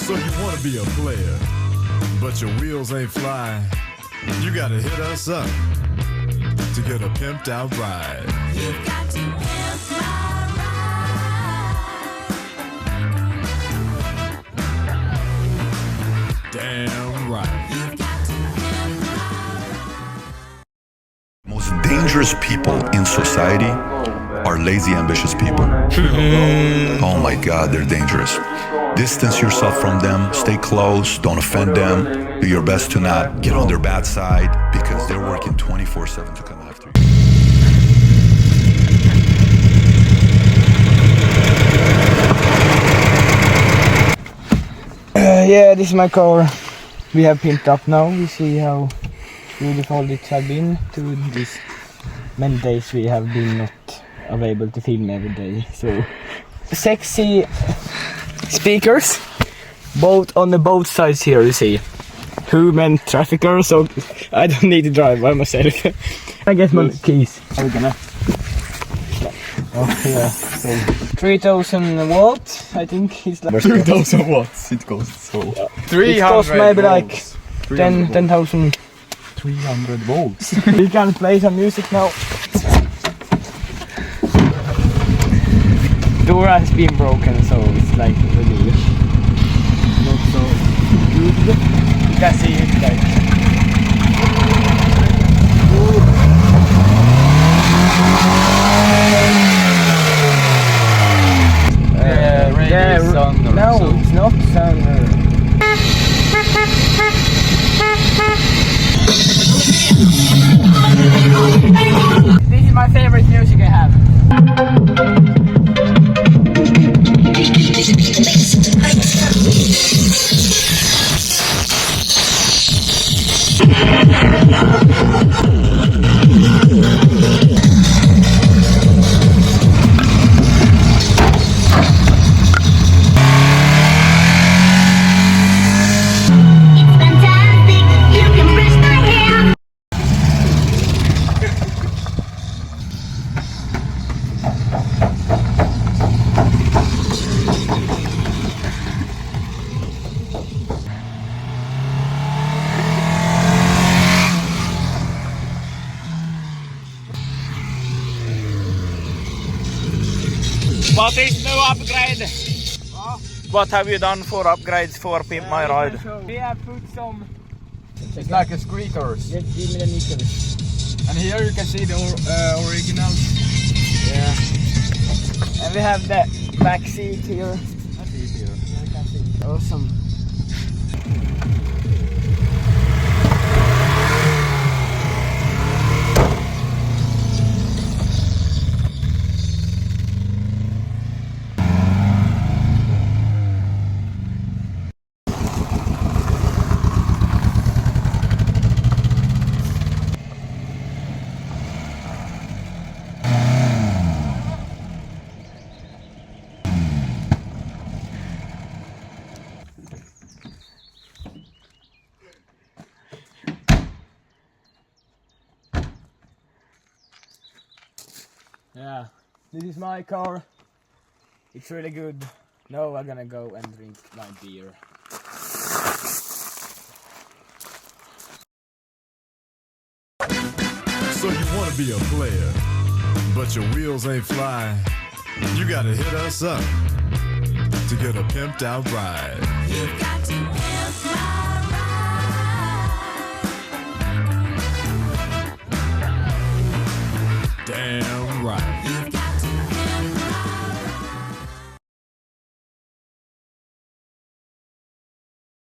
So you want to be a player, but your wheels ain't flying. You gotta hit us up to get a pimped out ride. You've got to pimp my ride. Damn right. You've got to pimp my ride. Most dangerous people in society are lazy, ambitious people. Oh my God, they're dangerous. Distance yourself from them, stay close, don't offend them. Do your best to not get on their bad side because they're working 24/7 to come after you. Yeah, this is my car. We have pimped up now. We see how beautiful it has been to these many days we have been not available to film every day. So sexy speakers, both on the both sides here. You see, human trafficker, so I don't need to drive by myself. I get my keys. How are we gonna? Oh yeah, so 3000 watts. I think it's like 3000 watts. It goes so. 300. It costs maybe like volts. 10,000. 300 volts. We can play some music now. Door has been broken, so it's like really not so good. You can see it like. Radio sounder. No, So. it's not sounder. This is my favorite music I have. What is new upgrade? What have you done for upgrades for Pimp My Ride? We have put some. It's like a squeakers. Let's give me the nickels. And here you can see the original. Yeah. And we have the back seat here. That's easier. Yeah, you can see. Awesome. Yeah, this is my car. It's really good. Now I'm gonna go and drink my beer. So you want to be a player, but your wheels ain't flying. You gotta hit us up to get a pimped out ride. You've got to pimp my ride. Damn